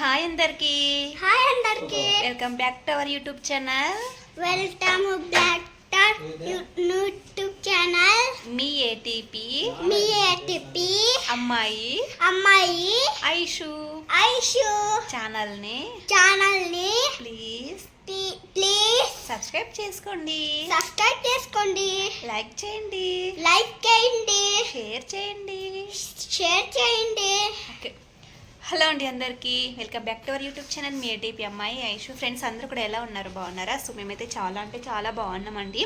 Hi అందరికి welcome back to our YouTube channel YouTube channel me ATP అమ్మాయి Aishu channel ని please subscribe చేసుకోండి, like చేయండి, షేర్ చేయండి. ఓకే, హలో అండి అందరికీ welcome back to our YouTube channel me ATP అమ్మాయి ఐషు. ఫ్రెండ్స్ అందరూ కూడా ఎలా ఉన్నారు, బాగున్నారా? సో మేమైతే చాలా అంటే చాలా బాగున్నామండి.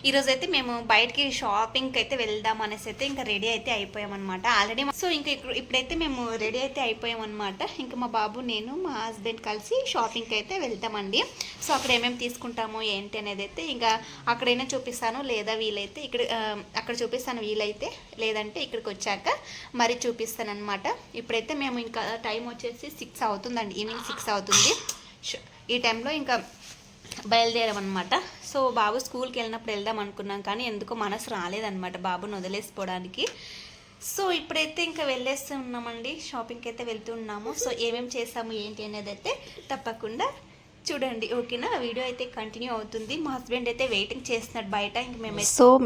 ఈరోజు అయితే మేము బయటికి షాపింగ్కి అయితే వెళ్దాం అనేసి అయితే ఇంకా రెడీ అయితే అయిపోయామన్నమాట ఆల్రెడీ. సో ఇంకా ఇప్పుడైతే మేము రెడీ అయితే అయిపోయామన్నమాట. ఇంకా మా బాబు నేను మా హస్బెండ్ కలిసి షాపింగ్కి అయితే వెళ్తామండి. సో అక్కడ ఏమేమి తీసుకుంటాము ఏంటి అనేది అయితే ఇంకా అక్కడైనా చూపిస్తాను, లేదా వీలైతే అక్కడ చూపిస్తాను, వీలైతే లేదంటే ఇక్కడికి వచ్చాక మరి చూపిస్తాను అనమాట. ఇప్పుడైతే మేము ఇంకా టైం వచ్చేసి 6 అవుతుందండి, ఈవినింగ్ 6 అవుతుంది. ఈ టైంలో ఇంకా బయలుదేరామన్నమాట. సో బాబు స్కూల్కి వెళ్ళినప్పుడు వెళ్దాం అనుకున్నాం, కానీ ఎందుకో మనసు రాలేదన్నమాట బాబుని వదిలేసిపోవడానికి. సో ఇప్పుడైతే ఇంకా వెళ్ళేస్తూ ఉన్నామండి, షాపింగ్కి అయితే వెళ్తూ ఉన్నాము. సో ఏమేమి చేస్తాము ఏంటి అనేది అయితే తప్పకుండా చూడండి, ఓకేనా? వీడియో అయితే కంటిన్యూ అవుతుంది. మా హస్బెండ్ అయితే వెయిటింగ్ చేస్తున్నాడు బయట. ఇంక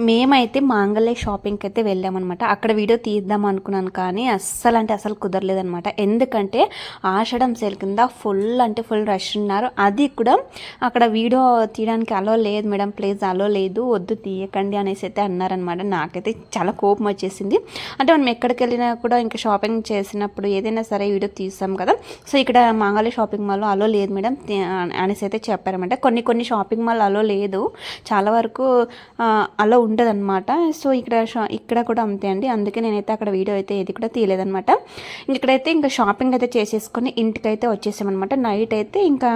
మేమైతే మాంగళ్య షాపింగ్కి అయితే వెళ్ళామన్నమాట. అక్కడ వీడియో తీద్దాం అనుకున్నాను, కానీ అస్సలు కుదరలేదనమాట. ఎందుకంటే ఆషాఢం సేల్ కింద ఫుల్ రష్ ఉన్నారు. అది కూడా అక్కడ వీడియో తీయడానికి అలో లేదు మేడం, ప్లీజ్ అలో లేదు, వద్దు తీయకండి అనేసి అయితే అన్నారనమాట. నాకైతే చాలా కోపం వచ్చేసింది. అంటే మనం ఎక్కడికి వెళ్ళినా కూడా ఇంకా షాపింగ్ చేసినప్పుడు ఏదైనా సరే వీడియో తీస్తాం కదా. సో ఇక్కడ మాంగళ్య షాపింగ్ మాల్లో అలో లేదు మేడం అనేసి అయితే చెప్పారనమాట. కొన్ని షాపింగ్ మాల్ అలో లేదు, చాలా వరకు అలో ఉండదన్నమాట. సో ఇక్కడ కూడా అంతే అండి. అందుకే నేనైతే అక్కడ వీడియో అయితే ఏది కూడా తీయలేదనమాట. ఇక్కడైతే ఇంకా షాపింగ్ అయితే చేసేసుకొని ఇంటికైతే వచ్చేసామన్నమాట. నైట్ అయితే ఇంకా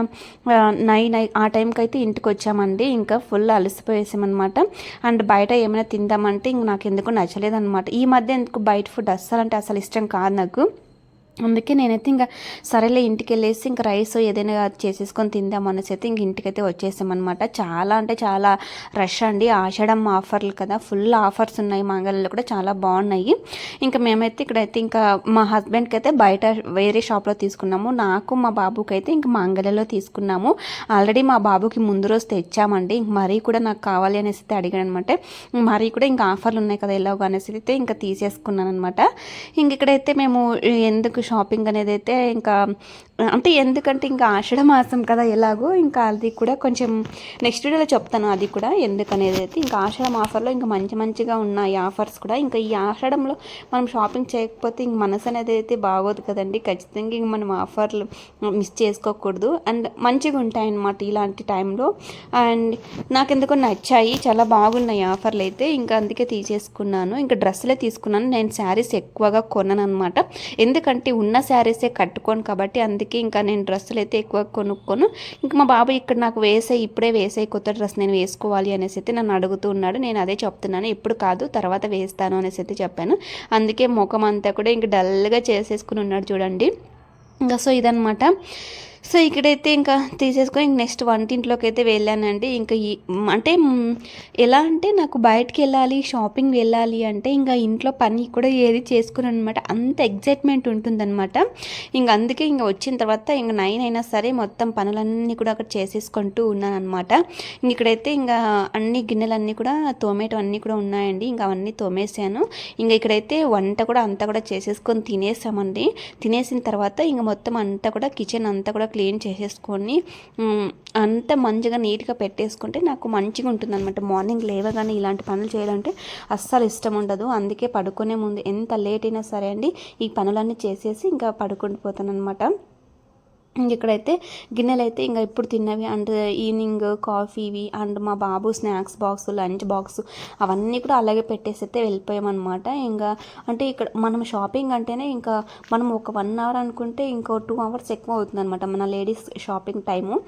ఆ టైంకి అయితే ఇంటికి వచ్చామండి. ఇంకా ఫుల్ అలసిపోయేసామన్నమాట. అండ్ బయట ఏమైనా తిందామంటే ఇంక నాకు ఎందుకు నచ్చలేదన్నమాట. ఈ మధ్య ఎందుకు బయట ఫుడ్ అస్సలు ఇష్టం కాదు నాకు. అందుకే నేనైతే ఇంకా సరేలే ఇంటికి వెళ్ళేసి ఇంకా రైస్ ఏదైనా చేసేసుకొని తిందాం అనేసి అయితే ఇంక ఇంటికైతే వచ్చేసామన్నమాట. చాలా అంటే చాలా రష్ అండి, ఆషాఢం ఆఫర్లు కదా, ఫుల్ ఆఫర్స్ ఉన్నాయి. మంగళలో కూడా చాలా బాగున్నాయి. ఇంకా మేమైతే ఇక్కడైతే ఇంకా మా హస్బెండ్కి అయితే బయట వేరే షాప్లో తీసుకున్నాము, నాకు మా బాబుకి అయితే ఇంకా మంగళలో తీసుకున్నాము. ఆల్రెడీ మా బాబుకి ముందు రోజు తెచ్చామండి. ఇంక మరీ కూడా నాకు కావాలి అనేసి అయితే అడిగాను అనమాట. మరీ కూడా ఇంకా ఆఫర్లు ఉన్నాయి కదా ఎలాగో అనేసి అయితే ఇంకా తీసేసుకున్నాను అనమాట. ఇంక ఇక్కడైతే మేము ఎందుకు షాపింగ్ అనేది అయితే ఇంకా అంటే ఎందుకంటే ఇంకా ఆషాఢ మాసం కదా ఎలాగో, ఇంకా అది కూడా కొంచెం నెక్స్ట్ వీడియోలో చెప్తాను అది కూడా ఎందుకనేది అయితే. ఇంకా ఆషాఢం ఆఫర్లో ఇంకా మంచిగా ఉన్నాయి ఆఫర్స్ కూడా. ఇంకా ఈ ఆషాఢంలో మనం షాపింగ్ చేయకపోతే ఇంక మనసు అనేది అయితే బాగోదు కదండి. ఖచ్చితంగా ఇంక మనం ఆఫర్లు మిస్ చేసుకోకూడదు. అండ్ మంచిగా ఉంటాయి అన్నమాట ఇలాంటి టైంలో. అండ్ నాకు ఎందుకో నచ్చాయి, చాలా బాగున్నాయి ఆఫర్లు అయితే. ఇంకా అందుకే తీసేసుకున్నాను. ఇంకా డ్రెస్సులే తీసుకున్నాను. నేను శారీస్ ఎక్కువగా కొన్నాను అనమాట, ఎందుకంటే ఉన్న శారీసే కట్టుకోను కాబట్టి. అందుకే ఇంకా నేను డ్రెస్సులు అయితే ఎక్కువ కొనుక్కోను. ఇంకా మా బాబు ఇక్కడ నాకు ఇప్పుడే వేసాయి కొత్త డ్రెస్ నేను వేసుకోవాలి అనేసి అయితే నన్ను అడుగుతూ ఉన్నాడు. నేను అదే చెప్తున్నాను, ఇప్పుడు కాదు తర్వాత వేస్తాను అనేసి అయితే చెప్పాను. అందుకే ముఖం అంతా కూడా ఇంక డల్గా చేసేసుకుని ఉన్నాడు చూడండి. ఇంకా సో ఇదనమాట. సో ఇక్కడైతే ఇంకా తీసేసుకొని ఇంక నెక్స్ట్ వంటింట్లోకి అయితే వెళ్ళానండి. ఇంకా అంటే ఎలా అంటే నాకు బయటికి వెళ్ళాలి, షాపింగ్ వెళ్ళాలి అంటే ఇంకా ఇంట్లో పని కూడా ఏది చేసుకుని అనమాట, అంత ఎగ్జైట్మెంట్ ఉంటుందన్నమాట. ఇంక అందుకే ఇంకా వచ్చిన తర్వాత ఇంక 9 అయినా సరే మొత్తం పనులన్నీ కూడా అక్కడ చేసేసుకుంటూ ఉన్నాను అనమాట. ఇక్కడైతే ఇంకా అన్ని గిన్నెలన్నీ కూడా తోమేటం అన్నీ కూడా ఉన్నాయండి. ఇంకా అవన్నీ తోమేసాను. ఇంకా ఇక్కడైతే వంట కూడా అంతా కూడా చేసేసుకొని తినేసామండి. తినేసిన తర్వాత ఇంక మొత్తం అంతా కూడా కిచెన్ అంతా కూడా క్లీన్ చేసేసుకొని అంత మంచిగా నీట్గా పెట్టేసుకుంటే నాకు మంచిగా ఉంటుందన్నమాట. మార్నింగ్ లేవగానే ఇలాంటి పనులు చేయాలంటే అస్సలు ఇష్టం ఉండదు. అందుకే పడుకునే ముందు ఎంత లేట్ అయినా సరే అండి ఈ పనులన్నీ చేసేసి ఇంకా పడుకొని పోతాను అనమాట. ఇక్కడైతే గిన్నెలు అయితే ఇంకా ఇప్పుడు తిన్నవి అండ్ ఈవినింగ్ కాఫీవి అండ్ మా బాబు స్నాక్స్ బాక్స్, లంచ్ బాక్స్ అవన్నీ కూడా అలాగే పెట్టేసి అయితే వెళ్ళిపోయామన్నమాట. ఇంకా అంటే ఇక్కడ మనం షాపింగ్ అంటేనే ఇంకా మనం ఒక 1 అవర్ అనుకుంటే ఇంకో 2 అవర్స్ ఎక్కువ అవుతుంది అనమాట మన లేడీస్ షాపింగ్ టైము.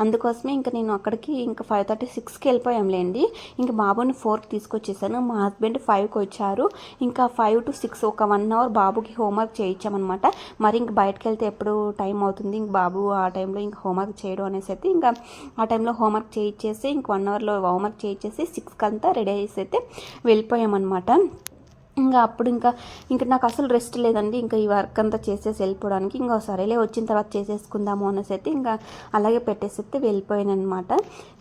అందుకోసమే ఇంకా నేను అక్కడికి ఇంకా 5:30, 6కి వెళ్ళిపోయాంలేండి. ఇంకా బాబుని 4కి తీసుకొచ్చేసాను. మా హస్బెండ్ 5కి వచ్చారు. ఇంకా 5 to 6 ఒక 1 అవర్ బాబుకి హోంవర్క్ చేయించామన్నమాట. మరి ఇంక బయటకు వెళ్తే ఎప్పుడు టైం అవుతుంది, ఇంక బాబు ఆ టైంలో ఇంకా హోంవర్క్ చేయడం అనేసి అయితే ఇంకా ఆ టైంలో హోంవర్క్ చేయించేసి ఇంక 1 అవర్లో హోంవర్క్ చేయించేసి 6కి అంతా రెడీ అయ్యేసి అయితే వెళ్ళిపోయామన్నమాట. ఇంకా అప్పుడు ఇంకా నాకు అసలు రెస్ట్ లేదండి. ఇంకా ఈ వర్క్ అంతా చేసేసి వెళ్ళిపోవడానికి ఇంకా సరేలే వచ్చిన తర్వాత చేసేసుకుందాము అనేసి అయితే ఇంకా అలాగే పెట్టేసి వెళ్ళిపోయాను అనమాట.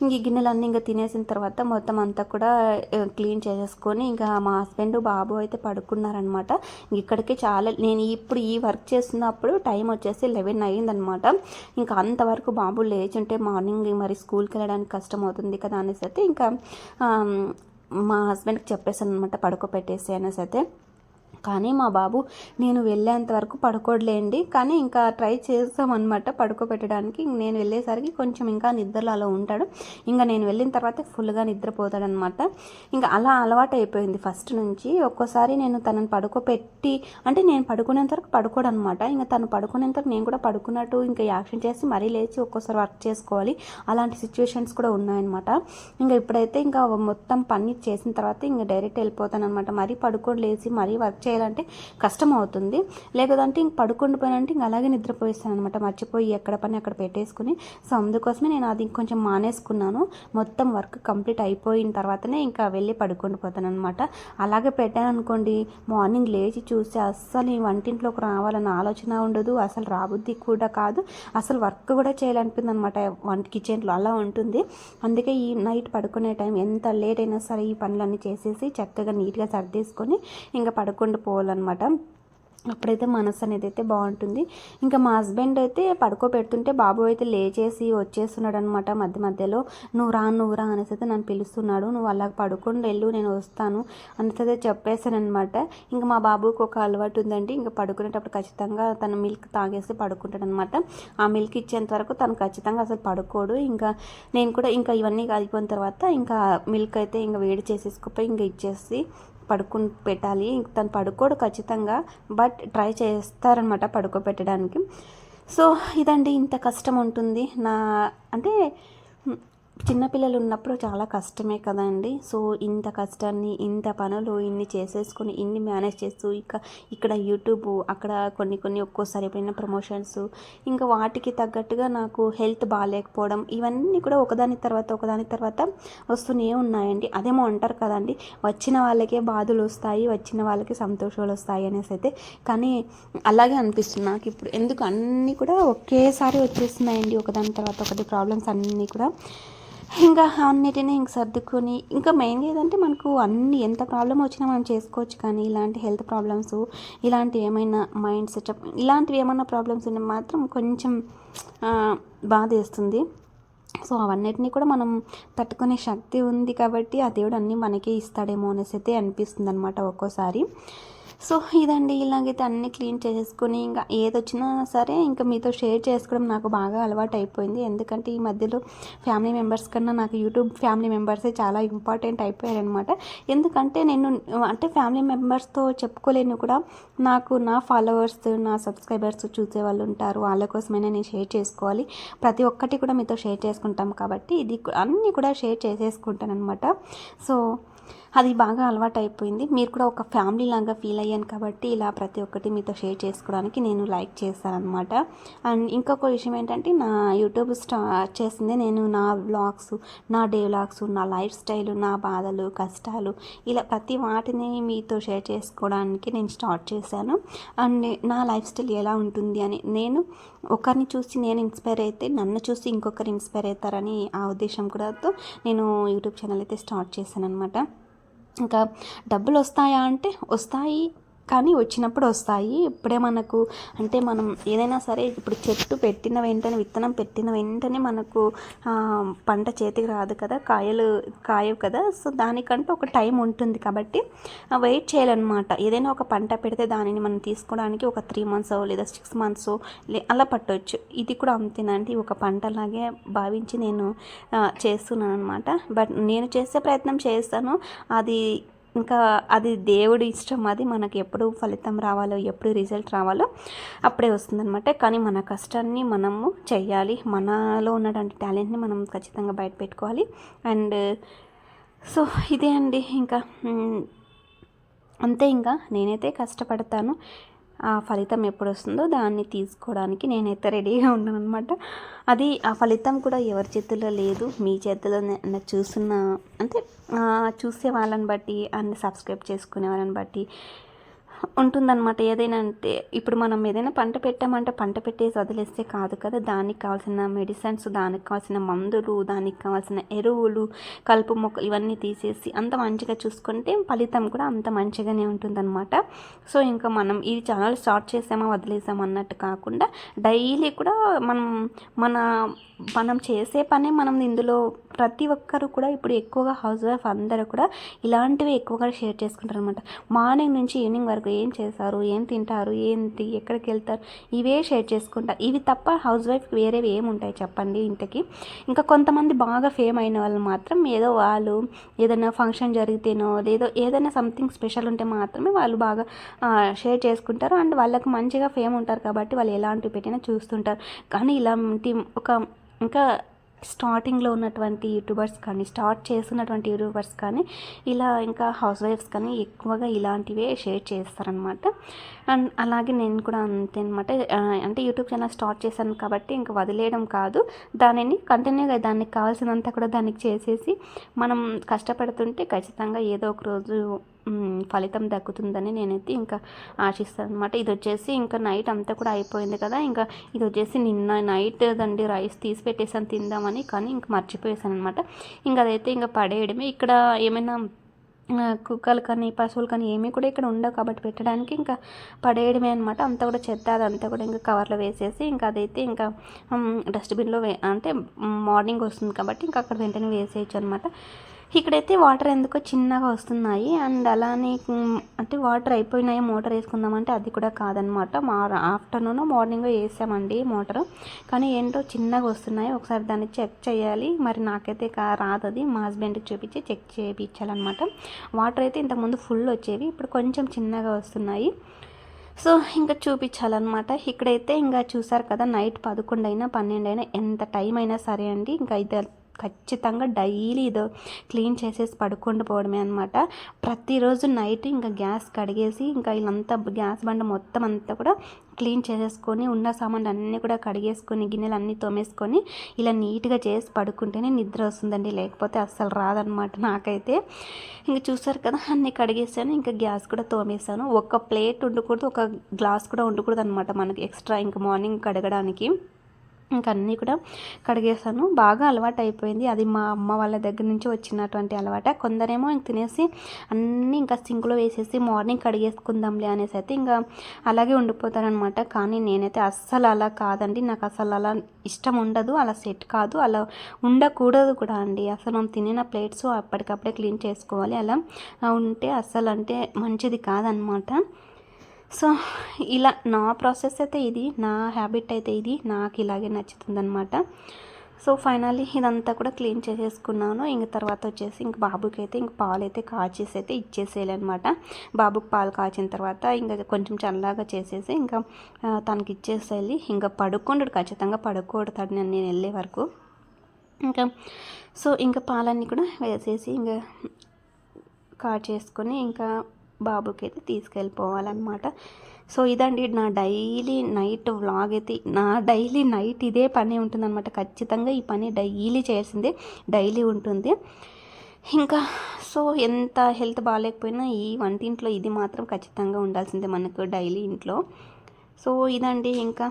ఇంక ఈ గిన్నెలన్నీ ఇంకా తినేసిన తర్వాత మొత్తం అంతా కూడా క్లీన్ చేసేసుకొని ఇంకా మా హస్బెండ్ బాబు అయితే పడుకున్నారనమాట. ఇక్కడికి చాలా నేను ఇప్పుడు ఈ వర్క్ చేస్తున్నప్పుడు టైం వచ్చేసి 11 అయ్యిందనమాట. ఇంకా అంతవరకు బాబు లేచి ఉంటే మార్నింగ్ మరి స్కూల్కి వెళ్ళడానికి కష్టం అవుతుంది కదా అనేసి అయితే ఇంకా మా హస్బెండ్కి చెప్పేసాను అనమాట, పడుకోబెట్టేసి అనేసి అయితే. కానీ మా బాబు నేను వెళ్ళేంత వరకు పడుకోడలేండి. కానీ ఇంకా ట్రై చేస్తామన్నమాట పడుకోబెట్టడానికి. నేను వెళ్ళేసరికి కొంచెం ఇంకా నిద్రలో అలా ఉంటాడు. ఇంకా నేను వెళ్ళిన తర్వాత ఫుల్గా నిద్రపోతాడనమాట. ఇంకా అలా అలవాటు అయిపోయింది ఫస్ట్ నుంచి. ఒక్కోసారి నేను తనని పడుకోబెట్టి అంటే నేను పడుకునేంత వరకు పడుకోడనమాట. ఇంకా తను పడుకునేంత వరకు నేను కూడా పడుకున్నట్టు ఇంకా యాక్షన్ చేసి మరీ లేచి ఒక్కోసారి వర్క్ చేసుకోవాలి. అలాంటి సిచ్యువేషన్స్ కూడా ఉన్నాయన్నమాట. ఇంకా ఇప్పుడైతే ఇంకా మొత్తం పని చేసిన తర్వాత ఇంకా డైరెక్ట్ వెళ్ళిపోతాను అనమాట. మరీ పడుకొని లేచి మరీ వర్క్ చేయాలంటే కష్టం అవుతుంది. లేకపోతే ఇంక పడుకొని పోయినంటే ఇంక అలాగే నిద్రపోయిస్తాను అనమాట, మర్చిపోయి ఎక్కడ పని అక్కడ పెట్టేసుకుని. సో అందుకోసమే నేను అది కొంచెం మానేసుకున్నాను. మొత్తం వర్క్ కంప్లీట్ అయిపోయిన తర్వాతనే ఇంకా వెళ్ళి పడుకొని పోతాను అనమాట. అలాగే పెట్టాను అనుకోండి, మార్నింగ్ లేచి చూస్తే అస్సలు ఈ వంటింట్లోకి రావాలన్న ఆలోచన ఉండదు, అసలు రాబుద్ది కూడా కాదు, అసలు వర్క్ కూడా చేయాలనిపింది అనమాట కిచెన్లో అలా ఉంటుంది. అందుకే ఈ నైట్ పడుకునే టైం ఎంత లేట్ అయినా సరే ఈ పనులన్నీ చేసేసి చక్కగా నీట్గా సర్దేసుకొని ఇంకా పడుకొని పోవాలన్నమాట. అప్పుడైతే మనసు అనేది అయితే బాగుంటుంది. ఇంకా మా హస్బెండ్ అయితే పడుకోబెడుతుంటే బాబు అయితే లేచేసి వచ్చేస్తున్నాడు అనమాట. మధ్యలో నువ్వు రా అనేసి అయితే నన్ను పిలుస్తున్నాడు. నువ్వు అలా పడుకొని వెళ్ళు, నేను వస్తాను అనేసి అయితే చెప్పేశాను అనమాట. ఇంకా మా బాబుకి ఒక అలవాటు ఉందండి, ఇంకా పడుకునేటప్పుడు ఖచ్చితంగా తను మిల్క్ తాగేసి పడుకుంటాడు అనమాట. ఆ మిల్క్ ఇచ్చేంత వరకు తను ఖచ్చితంగా అసలు పడుకోడు. ఇంకా నేను కూడా ఇంకా ఇవన్నీ అయిపోయిన తర్వాత ఇంకా మిల్క్ అయితే ఇంకా వేడి చేసేసుకుపోయి ఇంకా ఇచ్చేసి పడుకుని పెట్టాలి. తను పడుకోడు ఖచ్చితంగా, బట్ ట్రై చేస్తారనమాట పడుకోబెట్టడానికి. సో ఇదండి, ఇంత కష్టం ఉంటుంది. అంటే చిన్నపిల్లలు ఉన్నప్పుడు చాలా కష్టమే కదండి. సో ఇంత కష్టాన్ని, ఇంత పనులు ఇన్ని చేసేసుకొని ఇన్ని మేనేజ్ చేస్తూ ఇక్కడ యూట్యూబ్, అక్కడ కొన్ని ఒక్కోసారి ఎప్పుడైనా ప్రమోషన్స్, ఇంకా వాటికి తగ్గట్టుగా నాకు హెల్త్ బాగాలేకపోవడం, ఇవన్నీ కూడా ఒకదాని తర్వాత వస్తూనే ఉన్నాయండి. అదేమో అంటారు కదండి, వచ్చిన వాళ్ళకే బాధలు వస్తాయి, వచ్చిన వాళ్ళకి సంతోషాలు వస్తాయి అనేసి అయితే. కానీ అలాగే అనిపిస్తుంది నాకు ఇప్పుడు. ఎందుకు అన్నీ కూడా ఒకేసారి వచ్చేస్తున్నాయండి, ఒకదాని తర్వాత ఒకటి ప్రాబ్లమ్స్ అన్నీ కూడా. ఇంకా అన్నిటినీ ఇంక సర్దుకొని, ఇంకా మెయిన్గా ఏదంటే మనకు అన్ని ఎంత ప్రాబ్లం వచ్చినా మనం చేసుకోవచ్చు. కానీ ఇలాంటి హెల్త్ ప్రాబ్లమ్స్, ఇలాంటి ఏమైనా మైండ్ సెటప్, ఇలాంటివి ఏమైనా ప్రాబ్లమ్స్ ఉంటే మాత్రం కొంచెం బాధ వేస్తుంది. సో అవన్నిటినీ కూడా మనం తట్టుకునే శక్తి ఉంది కాబట్టి ఆ దేవుడు అన్నీ మనకే ఇస్తాడేమో అనేసి అయితే అనిపిస్తుంది అనమాట ఒక్కోసారి. సో ఇదండి, ఇలాగైతే అన్నీ క్లీన్ చేసేసుకొని ఇంకా ఏదొచ్చినా సరే ఇంకా మీతో షేర్ చేసుకోవడం నాకు బాగా అలవాటు అయిపోయింది. ఎందుకంటే ఈ మధ్యలో ఫ్యామిలీ మెంబర్స్ కన్నా నాకు యూట్యూబ్ ఫ్యామిలీ మెంబర్సే చాలా ఇంపార్టెంట్ అయిపోయారనమాట. ఎందుకంటే నేను అంటే ఫ్యామిలీ మెంబర్స్తో చెప్పుకోలేను కూడా, నాకు నా ఫాలోవర్స్, నా సబ్స్క్రైబర్స్ చూసే వాళ్ళు ఉంటారు. వాళ్ళ కోసమైనా నేను షేర్ చేసుకోవాలి. ప్రతి ఒక్కటి కూడా మీతో షేర్ చేసుకుంటాం కాబట్టి ఇది అన్నీ కూడా షేర్ చేసేసుకుంటాను అనమాట. సో అది బాగా అలవాటు అయిపోయింది. మీరు కూడా ఒక ఫ్యామిలీ లాగా ఫీల్ అయ్యాను కాబట్టి ఇలా ప్రతి ఒక్కటి మీతో షేర్ చేసుకోవడానికి నేను లైక్ చేస్తాను అనమాట. అండ్ ఇంకొక విషయం ఏంటంటే, నా యూట్యూబ్ స్టార్ట్ చేసిందే నేను నా వ్లాగ్స్, నా డే వ్లాగ్స్, నా లైఫ్ స్టైల్, నా బాధలు, కష్టాలు, ఇలా ప్రతి వాటిని మీతో షేర్ చేసుకోవడానికి నేను స్టార్ట్ చేశాను. అండ్ నా లైఫ్ స్టైల్ ఎలా ఉంటుంది అని, నేను ఒకరిని చూసి నేను ఇన్స్పైర్ అయితే నన్ను చూసి ఇంకొకరు ఇన్స్పైర్ అవుతారని ఆ ఉద్దేశం కూడా నేను యూట్యూబ్ ఛానల్ అయితే స్టార్ట్ చేశాను అనమాట. ఇంకా డబ్బులు వస్తాయా అంటే వస్తాయి, కానీ వచ్చినప్పుడు వస్తాయి. ఇప్పుడే మనకు అంటే మనం ఏదైనా సరే ఇప్పుడు చెట్టు పెట్టిన వెంటనే, విత్తనం పెట్టిన వెంటనే మనకు పంట చేతికి రాదు కదా, కాయవు కదా. సో దానికంటూ ఒక టైం ఉంటుంది కాబట్టి వెయిట్ చేయాలన్నమాట. ఏదైనా ఒక పంట పెడితే దానిని మనం తీసుకోవడానికి ఒక 3 months లేదా 6 months అలా పట్టవచ్చు. ఇది కూడా అంతేనండి, ఒక పంటలాగే భావించి నేను చేస్తున్నాను అనమాట. బట్ నేను చేసే ప్రయత్నం చేస్తాను, అది దేవుడి ఇష్టం. అది మనకి ఎప్పుడు ఫలితం రావాలో, ఎప్పుడు రిజల్ట్ రావాలో అప్పుడే వస్తుందన్నమాట. కానీ మన కష్టాన్ని మనము చెయ్యాలి, మనలో ఉన్నటువంటి టాలెంట్ని మనం ఖచ్చితంగా బయట పెట్టుకోవాలి. అండ్ సో ఇదే అండి, ఇంకా అంతే. ఇంకా నేనైతే కష్టపడతాను. ఆ ఫలితం ఎప్పుడు వస్తుందో దాన్ని తీసుకోవడానికి నేనైతే రెడీగా ఉన్నాను అనమాట. అది ఆ ఫలితం కూడా ఎవరి చేతుల్లో లేదు, మీ చేతుల్లో చూస్తున్న అంటే చూసే వాళ్ళని బట్టి అండ్ సబ్స్క్రైబ్ చేసుకునే వాళ్ళని బట్టి ఉంటుందన్నమాట. ఏదైనా అంటే ఇప్పుడు మనం ఏదైనా పంట పెట్టామంటే పంట పెట్టేసి వదిలేస్తే కాదు కదా, దానికి కావాల్సిన మెడిసిన్స్, దానికి కావాల్సిన మందులు, దానికి కావాల్సిన ఎరువులు, కలుపు మొక్కలు ఇవన్నీ తీసేసి అంత మంచిగా చూసుకుంటే ఫలితం కూడా అంత మంచిగానే ఉంటుందన్నమాట. సో ఇంకా మనం ఈ ఛానల్ స్టార్ట్ చేసామా వదిలేసామా అన్నట్టు కాకుండా డైలీ కూడా మనం చేసే పనే మనం ఇందులో ప్రతి ఒక్కరు కూడా ఇప్పుడు ఎక్కువగా హౌస్ వైఫ్ అందరూ కూడా ఇలాంటివి ఎక్కువగా షేర్ చేసుకుంటారు అనమాట. మార్నింగ్ నుంచి ఈవినింగ్ వరకు ఏం చేస్తారు, ఏం తింటారు, ఏంటి, ఎక్కడికి వెళ్తారు, ఇవే షేర్ చేసుకుంటారు. ఇవి తప్ప హౌస్ వైఫ్కి వేరేవి ఏముంటాయి చెప్పండి ఇంతకి. ఇంకా కొంతమంది బాగా ఫేమ్ అయిన వాళ్ళు మాత్రం ఏదో వాళ్ళు ఏదైనా ఫంక్షన్ జరిగితేనో లేదో ఏదైనా సంథింగ్ స్పెషల్ ఉంటే మాత్రమే వాళ్ళు బాగా షేర్ చేసుకుంటారు. అండ్ వాళ్ళకి మంచిగా ఫేమ్ ఉంటారు కాబట్టి వాళ్ళు ఎలాంటివి పెట్టినా చూస్తుంటారు. కానీ ఇలాంటి ఇంకా స్టార్టింగ్లో ఉన్నటువంటి యూట్యూబర్స్ కానీ, స్టార్ట్ చేస్తున్నటువంటి యూట్యూబర్స్ కానీ, ఇలా ఇంకా హౌస్ వైఫ్స్ కానీ ఎక్కువగా ఇలాంటివే షేర్ చేస్తారనమాట. అండ్ అలాగే నేను కూడా అంతే అనమాట. అంటే యూట్యూబ్ ఛానల్ స్టార్ట్ చేశాను కాబట్టి ఇంకా వదిలేయడం కాదు, దానిని కంటిన్యూగా దానికి కావాల్సినంత కూడా దానికి చేసేసి మనం కష్టపడుతుంటే ఖచ్చితంగా ఏదో ఒక రోజు ఫలితం దక్కుతుందని నేనైతే ఇంకా ఆశిస్తాను అనమాట. ఇది వచ్చేసి ఇంకా నైట్ అంతా కూడా అయిపోయింది కదా, ఇంకా ఇది వచ్చేసి నిన్న నైట్ దండి రైస్ తీసి పెట్టేసాను తిందామని, కానీ ఇంకా మర్చిపోయేసాను అనమాట. ఇంకా అదైతే ఇంకా పడేయడమే. ఇక్కడ ఏమైనా కుక్కలు కానీ పశువులు కానీ ఏమీ కూడా ఇక్కడ ఉండవు కాబట్టి పెట్టడానికి ఇంకా పడేయడమే అనమాట. అంతా కూడా చెత్త అదంతా కూడా ఇంకా కవర్లో వేసేసి ఇంకా అదైతే ఇంకా డస్ట్బిన్లో అంటే మార్నింగ్ వస్తుంది కాబట్టి ఇంకా అక్కడ వెంటనే వేసేయచ్చు అనమాట. ఇక్కడైతే వాటర్ ఎందుకో చిన్నగా వస్తున్నాయి. అండ్ అలానే అంటే వాటర్ అయిపోయినాయి మోటార్ వేసుకుందామంటే అది కూడా కాదనమాట. ఆఫ్టర్నూన్ మార్నింగ్ వేసామండి మోటార్, కానీ ఏంటో చిన్నగా వస్తున్నాయి. ఒకసారి దాన్ని చెక్ చేయాలి. మరి నాకైతే రాదు, అది మా హస్బెండ్కి చూపించి చెక్ చేయించాలన్నమాట. వాటర్ అయితే ఇంతకుముందు ఫుల్ వచ్చేవి, ఇప్పుడు కొంచెం చిన్నగా వస్తున్నాయి. సో ఇంకా చూపించాలన్నమాట. ఇక్కడైతే ఇంకా చూసారు కదా, నైట్ 11 అయినా 12 అయినా ఎంత టైం అయినా సరే అండి ఇంకా ఇది ఖచ్చితంగా డైలీ ఇదో క్లీన్ చేసేసి పడుకొని పోవడమే అనమాట. ప్రతిరోజు నైట్ ఇంకా గ్యాస్ కడిగేసి ఇంకా వీళ్ళంతా గ్యాస్ బండ మొత్తం అంతా కూడా క్లీన్ చేసేసుకొని ఉన్న సామాన్లు అన్నీ కూడా కడిగేసుకొని గిన్నెలు అన్నీ తోమేసుకొని ఇలా నీట్గా చేసి పడుకుంటేనే నిద్ర వస్తుందండి, లేకపోతే అస్సలు రాదనమాట నాకైతే. ఇంకా చూసారు కదా అన్నీ కడిగేసాను, ఇంకా గ్యాస్ కూడా తోమేసాను. ఒక ప్లేట్ ఉండకూడదు, ఒక గ్లాస్ కూడా ఉండకూడదు అనమాట మనకి ఎక్స్ట్రా ఇంకా మార్నింగ్ కడగడానికి. ఇంకా అన్నీ కూడా కడిగేసాను. బాగా అలవాటు అయిపోయింది, అది మా అమ్మ వాళ్ళ దగ్గర నుంచి వచ్చినటువంటి అలవాట. కొందరేమో ఇంక తినేసి అన్నీ ఇంకా సింక్లో వేసేసి మార్నింగ్ కడిగేసుకుందాంలే అనేసి అయితే ఇంకా అలాగే ఉండిపోతారనమాట. కానీ నేనైతే అస్సలు అలా కాదండి, నాకు అసలు అలా ఇష్టం ఉండదు, అలా సెట్ కాదు, అలా ఉండకూడదు కూడా అండి. అసలు మనం తినిన ప్లేట్స్ అప్పటికప్పుడే క్లీన్ చేసుకోవాలి. అలా ఉంటే అస్సలు అంటే మంచిది కాదనమాట. సో ఇలా నా ప్రాసెస్ అయితే ఇది, నా హ్యాబిట్ అయితే ఇది, నాకు ఇలాగే నచ్చుతుందనమాట. సో ఫైనల్లీ ఇదంతా కూడా క్లీన్ చేసేసుకున్నాను. ఇంక తర్వాత వచ్చేసి ఇంక బాబుకి అయితే ఇంక పాలు అయితే కాచేసి అయితే ఇచ్చేసేయాలన్నమాట. బాబుకి పాలు కాచిన తర్వాత ఇంకా కొంచెం చల్లగా చేసేసి ఇంకా తనకి ఇచ్చేసేయాలి. ఇంకా పడుకుంటాడు, ఖచ్చితంగా పడుకోడతాడు నేను వెళ్ళే వరకు. ఇంకా సో ఇంకా పాలన్నీ కూడా వేసేసి ఇంకా కాచేసుకొని ఇంకా బాబుకి అయితే తీసుకెళ్ళిపోవాలన్నమాట. సో ఇదండి నా డైలీ నైట్ వ్లాగ్ అయితే. నా డైలీ నైట్ ఇదే పని ఉంటుందన్నమాట. ఖచ్చితంగా ఈ పని డైలీ చేయాల్సిందే, డైలీ ఉంటుంది. ఇంకా సో ఎంత హెల్త్ బాగాలేకపోయినా ఈ వంటింట్లో ఇది మాత్రం ఖచ్చితంగా ఉండాల్సిందే మనకు డైలీ ఇంట్లో. సో ఇదండి ఇంకా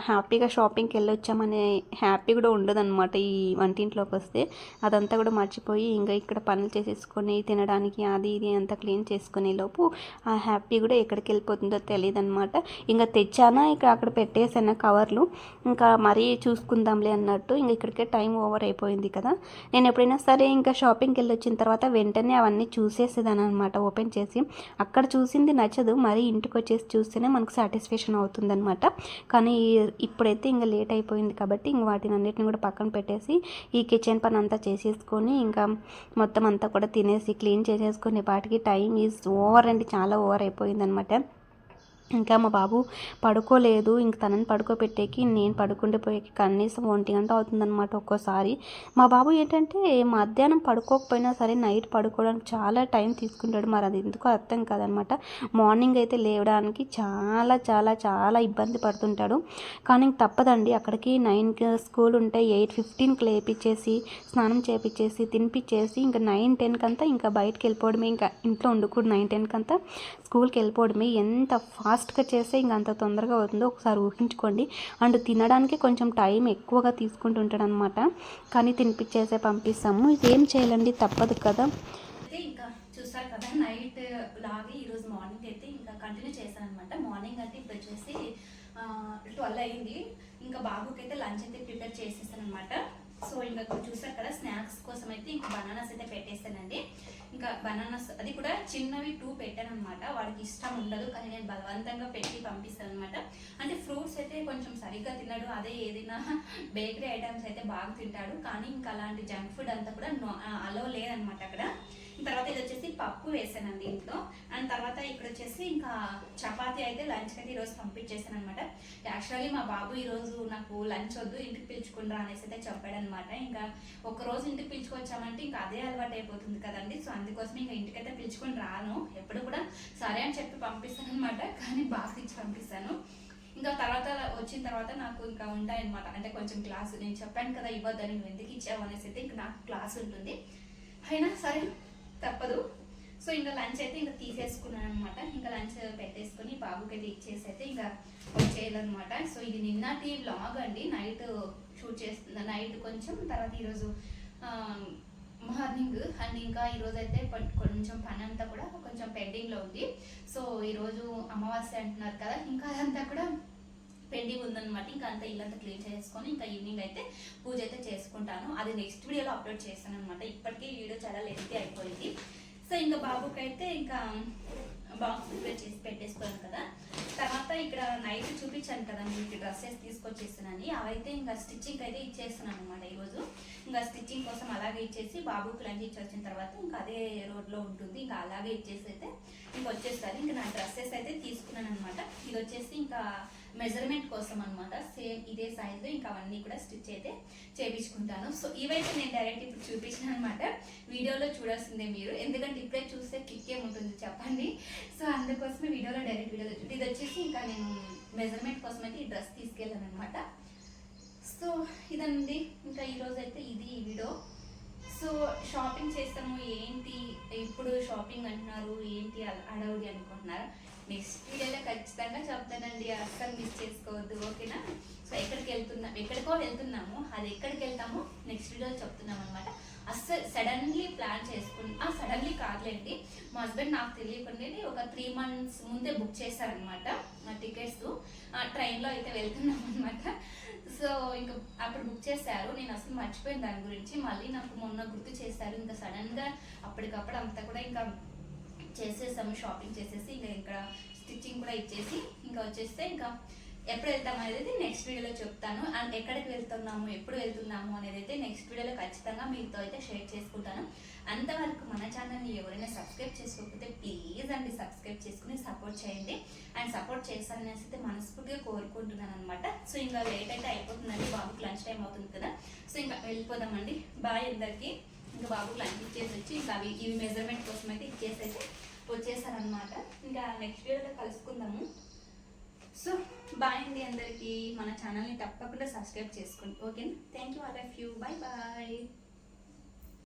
హ్యాపీగా షాపింగ్కి వెళ్ళొచ్చామనే హ్యాపీ కూడా ఉండదన్నమాట ఈ వంటింట్లోకి వస్తే. అదంతా కూడా మర్చిపోయి ఇంకా ఇక్కడ పనులు చేసేసుకొని తినడానికి అది ఇది అంతా క్లీన్ చేసుకునే లోపు ఆ హ్యాపీ కూడా ఎక్కడికి వెళ్ళిపోతుందో తెలియదు అనమాట. ఇంకా తెచ్చానా ఇంకా అక్కడ పెట్టేసాను కవర్లు, ఇంకా మరీ చూసుకుందాంలే అన్నట్టు. ఇంకా ఇక్కడికే టైం ఓవర్ అయిపోయింది కదా. నేను ఎప్పుడైనా సరే ఇంకా షాపింగ్కి వెళ్ళి వచ్చిన తర్వాత వెంటనే అవన్నీ చూసేసేదాన్ని అనమాట. ఓపెన్ చేసి అక్కడ చూసింది నచ్చదు, మరీ ఇంటికి వచ్చేసి చూస్తేనే మనకు సాటిస్ఫాక్షన్ అవుతుందన్నమాట. కానీ ఇప్పుడైతే ఇంకా లేట్ అయిపోయింది కాబట్టి ఇంక వాటిని అన్నిటిని కూడా పక్కన పెట్టేసి ఈ కిచెన్ పని అంతా చేసేసుకొని ఇంకా మొత్తం అంతా కూడా తినేసి క్లీన్ చేసేసుకునే పాటికి టైం ఈజ్ ఓవర్ అండి, చాలా ఓవర్ అయిపోయింది అనమాట. ఇంకా మా బాబు పడుకోలేదు. ఇంక తనని పడుకోబెట్టేకి నేను పడుకుంటే పోయేకి కనీసం 1 గంట అవుతుందన్నమాట ఒక్కోసారి. మా బాబు ఏంటంటే మధ్యాహ్నం పడుకోకపోయినా సరే నైట్ పడుకోవడానికి చాలా టైం తీసుకుంటాడు. మరి అది ఎందుకో అర్థం కాదనమాట. మార్నింగ్ అయితే లేవడానికి చాలా చాలా చాలా ఇబ్బంది పడుతుంటాడు. కానీ ఇంక తప్పదండి. అక్కడికి 9కి స్కూల్ ఉంటే 8:15కి లేపించేసి స్నానం చేపించేసి తినిపించేసి ఇంకా 9-10 కంతా ఇంకా బయటకు వెళ్ళిపోవడమే. ఇంకా ఇంట్లో ఉండకూడదు. 9-10 కంతా స్కూల్కి వెళ్ళిపోవడమే. ఎంత ఫాస్ట్గా చేస్తే ఇంక అంత తొందరగా అవుతుందో ఒకసారి ఊహించుకోండి. అండ్ తినడానికి కొంచెం టైం ఎక్కువగా తీసుకుంటుంటాడు అనమాట. కానీ తినిపించేసే పంపిస్తాము. ఇదేం చేయాలండి, తప్పదు కదా. అయితే ఇంకా చూసారు కదా, నైట్ లాగే ఈరోజు మార్నింగ్ అయితే ఇంకా కంటిన్యూ చేశాను అనమాట. మార్నింగ్ అంటే ఇప్పుడు వచ్చేసి 12 అయింది. ఇంకా బాబుకి అయితే లంచ్ అయితే ప్రిపేర్ చేసేసాను అనమాట. సో ఇంకా చూసారు కదా, స్నాక్స్ కోసం అయితే ఇంకా బనానాస్ అయితే పెట్టేస్తానండి. ఇంకా బనానాస్ అది కూడా చిన్నవి 2 పెట్టాను అనమాట. వాడికి ఇష్టం ఉండదు, కానీ నేను బలవంతంగా పెట్టి పంపిస్తాను అనమాట. అంటే ఫ్రూట్స్ అయితే కొంచెం సరిగ్గా తిన్నాడు. అదే ఏదైనా బేకరీ ఐటమ్స్ అయితే బాగా తింటాడు. కానీ ఇంకా అలాంటి జంక్ ఫుడ్ అంతా కూడా అలో లేదనమాట అక్కడ. తర్వాత ఇది వచ్చేసి పప్పు వేసానండి ఇంట్లో. అండ్ తర్వాత ఇక్కడ వచ్చేసి ఇంకా చపాతీ అయితే లంచ్కి అయితే ఈరోజు పంపించేసాను అనమాట. యాక్చువల్లీ మా బాబు ఈరోజు నాకు లంచ్ వద్దు, ఇంటికి పిలుచుకుంటా అనేసి అయితే చెప్పాడనమాట. ఇంకా ఒకరోజు ఇంటికి పిలుచుకొచ్చామంటే ఇంకా అదే అలవాటు అయిపోతుంది కదండి. సో అందుకోసం ఇంకా ఇంటికైతే పిలుచుకొని రాను. ఎప్పుడు కూడా సరే అని చెప్పి పంపిస్తాను అనమాట. కానీ బాక్స్ ఇచ్చి పంపిస్తాను. ఇంకా తర్వాత వచ్చిన తర్వాత నాకు ఇంకా ఉంటాయన్నమాట. అంటే కొంచెం క్లాసు, నేను చెప్పాను కదా ఇవ్వద్దని, నువ్వు ఎందుకు ఇచ్చావు అనేసి అయితే ఇంకా నాకు క్లాస్ ఉంటుంది. అయినా సరే తప్పదు. సో ఇంకా లంచ్ అయితే ఇంకా తీసేసుకున్నాను అనమాట. ఇంకా లంచ్ పెట్టేసుకుని బాబుకి అయితే ఇచ్చేసి అయితే ఇంకా వచ్చేయాలన్నమాట. సో ఇది నిన్నటి వ్లాగ్ అండి. నైట్ షూట్ చేస్తున్నా, నైట్ కొంచెం, తర్వాత ఈరోజు మార్నింగ్. అండ్ ఇంకా ఈరోజు అయితే కొంచెం పని అంతా కూడా కొంచెం పెండింగ్లో ఉంది. సో ఈరోజు అమావాస్య అంటున్నారు కదా, ఇంకా అదంతా కూడా పెండింగ్ ఉందన్నమాట. ఇంకా అంతా ఇల్లంతా క్లీన్ చేసుకొని ఇంకా ఈవినింగ్ అయితే పూజ అయితే చేసుకుంటాను. అది నెక్స్ట్ వీడియోలో అప్లోడ్ చేస్తాను అనమాట. ఇప్పటికీ వీడియో చాలా లెంతీ అయిపోయింది. సో ఇంకా బాబుకి అయితే ఇంకా బాక్స్ ప్రిపేర్ చేసి పెట్టేసుకోను కదా. తర్వాత ఇక్కడ నైట్ చూపించాను కదా మీకు, డ్రెస్సెస్ తీసుకొచ్చేస్తున్నాను. అవైతే ఇంకా స్టిచ్చింగ్ అయితే ఇచ్చేస్తున్నాను అనమాట ఈరోజు. ఇంకా స్టిచ్చింగ్ కోసం అలాగే ఇచ్చేసి బాబుకి లంచ్ ఇచ్చి వచ్చిన తర్వాత ఇంకా అదే రోడ్లో ఉంటుంది. ఇంకా అలాగే ఇచ్చేసి అయితే ఇంకా వచ్చేస్తారు. ఇంకా నా డ్రెస్సెస్ అయితే తీసుకున్నాను అనమాట. ఇది వచ్చేసి ఇంకా మెజర్మెంట్ కోసం అనమాట. సేమ్ ఇదే సైజు ఇంకా అవన్నీ కూడా స్టిచ్ అయితే చేయించుకుంటాను. సో ఇవైతే నేను డైరెక్ట్ ఇప్పుడు చూపించాను అనమాట. వీడియోలో చూడాల్సిందే మీరు, ఎందుకంటే ఇప్పుడే చూస్తే కిక్ ఏముంటుంది చెప్పండి. సో అందుకోసమే వీడియోలో డైరెక్ట్ వీడియోలో ఇది వచ్చేసి ఇంకా నేను మెజర్మెంట్ కోసం అయితే ఈ డ్రెస్ తీసుకెళ్ళాను అనమాట. సో ఇదండి ఇంకా ఈరోజు అయితే ఇది వీడియో. సో షాపింగ్ చేస్తాము ఏంటి, ఇప్పుడు షాపింగ్ అంటున్నారు ఏంటి అడవుడి అనుకుంటున్నారు. నెక్స్ట్ వీడియోలో ఖచ్చితంగా చెప్తానండి, అస్సలు మిస్ చేసుకోవద్దు, ఓకేనా. సో ఎక్కడికో వెళ్తున్నాము, అది ఎక్కడికి వెళ్తామో నెక్స్ట్ వీడియోలో చెప్తున్నాం అనమాట. అస్సలు సడన్లీ ప్లాన్ సడన్లీ కాదులేండి. మా హస్బెండ్ నాకు తెలియకుండానే ఒక 3 months ముందే బుక్ చేశారనమాట టికెట్స్. ట్రైన్లో అయితే వెళ్తున్నాం అనమాట. సో ఇంకా అప్పుడు బుక్ చేశారు. నేను అసలు మర్చిపోయాను దాని గురించి. మళ్ళీ నాకు మొన్న గుర్తు చేశారు. ఇంకా సడన్గా అప్పటికప్పుడు అంతా కూడా ఇంకా చేసేసాము, షాపింగ్ చేసేసి ఇంకా ఇక్కడ స్టిచ్చింగ్ కూడా ఇచ్చేసి ఇంకా వచ్చేస్తే ఇంకా ఎప్పుడు వెళ్తాము అనేది నెక్స్ట్ వీడియోలో చెప్తాను. అండ్ ఎక్కడికి వెళ్తున్నాము, ఎప్పుడు వెళ్తున్నాము అనేది అయితే నెక్స్ట్ వీడియోలో ఖచ్చితంగా మీతో అయితే షేర్ చేసుకుంటాను. అంతవరకు మన ఛానల్ని ఎవరైనా సబ్స్క్రైబ్ చేసుకోకపోతే ప్లీజ్ అండి సబ్స్క్రైబ్ చేసుకుని సపోర్ట్ చేయండి. అండ్ సపోర్ట్ చేస్తారనేసి అయితే మనస్ఫూర్తిగా కోరుకుంటున్నాను అనమాట. సో ఇంకా లేట్ అయితే అయిపోతుందండి, బాబుకి లంచ్ టైం అవుతుంది కదా. సో ఇంకా వెళ్ళిపోదామండి. బాయ్ అందరికీ. ఇంకా బాబుకి లంచ్ ఇచ్చేసి వచ్చి ఇంకా ఇవి మెజర్మెంట్ కోసం అయితే ఇచ్చేసి అయితే వచ్చేసారనమాట. ఇంకా నెక్స్ట్ వీడియోలో కలుసుకుందాము. సో బాయ్ అండి అందరికీ. మన ఛానల్ని తప్పకుండా సబ్స్క్రైబ్ చేసుకోండి, ఓకేనా. Thank you all of you. Bye bye.